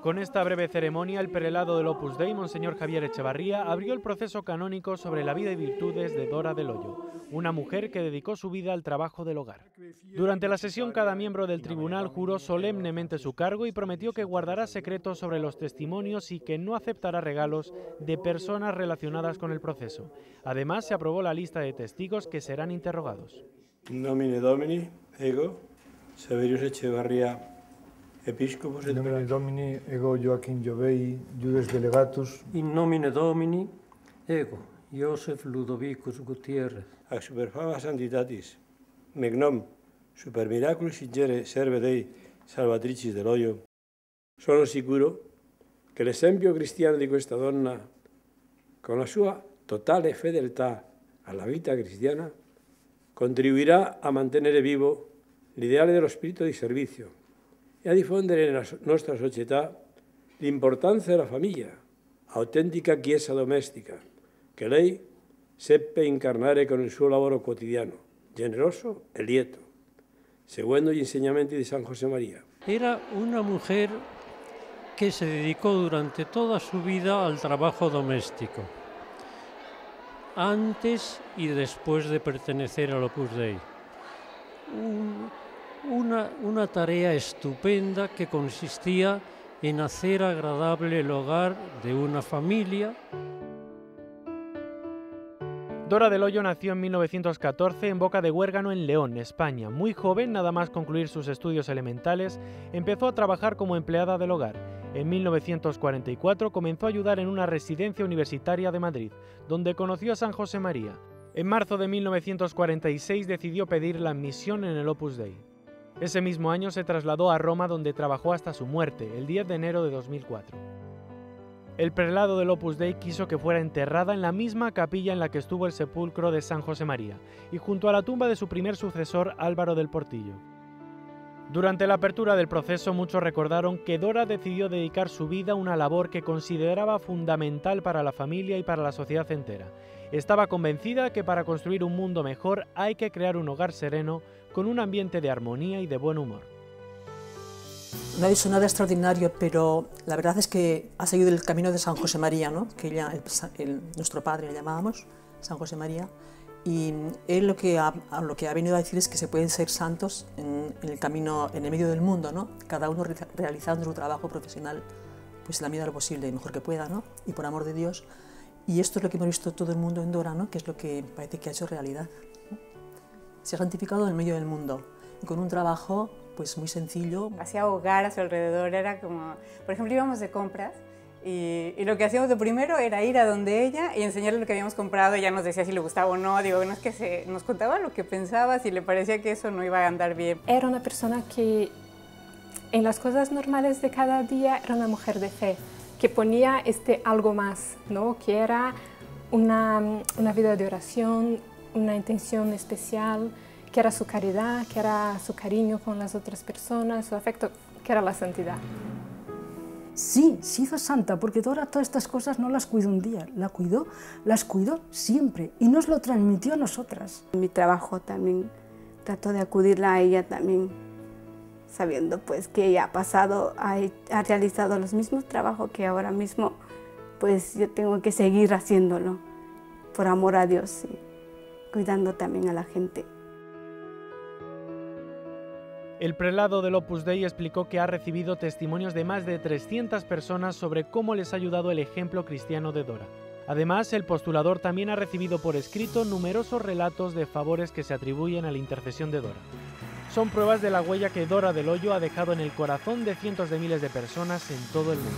Con esta breve ceremonia, el prelado del Opus Dei, Monseñor Javier Echevarría, abrió el proceso canónico sobre la vida y virtudes de Dora del Hoyo, una mujer que dedicó su vida al trabajo del hogar. Durante la sesión, cada miembro del tribunal juró solemnemente su cargo y prometió que guardará secretos sobre los testimonios y que no aceptará regalos de personas relacionadas con el proceso. Además, se aprobó la lista de testigos que serán interrogados. In nomine Domini, ego, Severius Echevarría, Episcopus In nomine Domini, ego Joachim Jovei, Judes Delegatus. In nomine Domini, ego Joseph Ludovicus Gutierrez. Ac superfama Santitatis, Megnom, super miraculis ingere serve Dei salvatricis del Hoyo. Sono sicuro che l'esempio cristiano di questa donna, con la sua totale fedeltà alla vita cristiana, contribuirá a mantenere vivo l'ideale dello spirito di servizio e a diffondere nella nostra società l'importanza della famiglia, autentica chiesa domestica, che lei seppe incarnare con il suo lavoro quotidiano, generoso e lieto, seguendo gli insegnamenti di San José María. Era una mujer que se dedicó durante toda su vida al trabajo doméstico, antes y después de pertenecer al Opus Dei. Una tarea estupenda que consistía en hacer agradable el hogar de una familia. Dora del Hoyo nació en 1914 en Boca de Huérgano, en León, España. Muy joven, nada más concluir sus estudios elementales, empezó a trabajar como empleada del hogar. En 1944 comenzó a ayudar en una residencia universitaria de Madrid, donde conoció a San José María. En marzo de 1946 decidió pedir la admisión en el Opus Dei. Ese mismo año se trasladó a Roma, donde trabajó hasta su muerte, el 10 de enero de 2004. El prelado del Opus Dei quiso que fuera enterrada en la misma capilla en la que estuvo el sepulcro de San José María, y junto a la tumba de su primer sucesor, Álvaro del Portillo. Durante la apertura del proceso, muchos recordaron que Dora decidió dedicar su vida a una labor que consideraba fundamental para la familia y para la sociedad entera. Estaba convencida que para construir un mundo mejor hay que crear un hogar sereno, con un ambiente de armonía y de buen humor. No ha dicho nada extraordinario, pero la verdad es que ha seguido el camino de San José María, ¿no? Que nuestro padre le llamábamos, San José María, y él lo que ha venido a decir es que se pueden ser santos en el camino, en el medio del mundo, ¿no? Cada uno realizando su trabajo profesional pues en la medida de lo posible, mejor que pueda, ¿no? Y por amor de Dios. Y esto es lo que hemos visto todo el mundo en Dora, ¿no? Que es lo que parece que ha hecho realidad, ¿no? Se ha santificado en el medio del mundo, y con un trabajo pues muy sencillo. Hacía hogar a su alrededor, era como, por ejemplo, íbamos de compras y lo que hacíamos de primero era ir a donde ella y enseñarle lo que habíamos comprado. Ella nos decía si le gustaba o no, digo, no es que nos contaba lo que pensaba, si le parecía que eso no iba a andar bien. Era una persona que en las cosas normales de cada día era una mujer de fe, que ponía algo más, ¿no? Que era una vida de oración, una intención especial, que era su caridad, que era su cariño con las otras personas, su afecto, que era la santidad. Sí, se hizo santa, porque Dora todas estas cosas no las cuidó un día, las cuidó siempre y nos lo transmitió a nosotras. En mi trabajo también trato de acudirla a ella también, sabiendo pues que ella ha realizado los mismos trabajos que ahora mismo, pues yo tengo que seguir haciéndolo por amor a Dios y cuidando también a la gente. El prelado del Opus Dei explicó que ha recibido testimonios de más de 300 personas sobre cómo les ha ayudado el ejemplo cristiano de Dora. Además, el postulador también ha recibido por escrito numerosos relatos de favores que se atribuyen a la intercesión de Dora. Son pruebas de la huella que Dora del Hoyo ha dejado en el corazón de cientos de miles de personas en todo el mundo.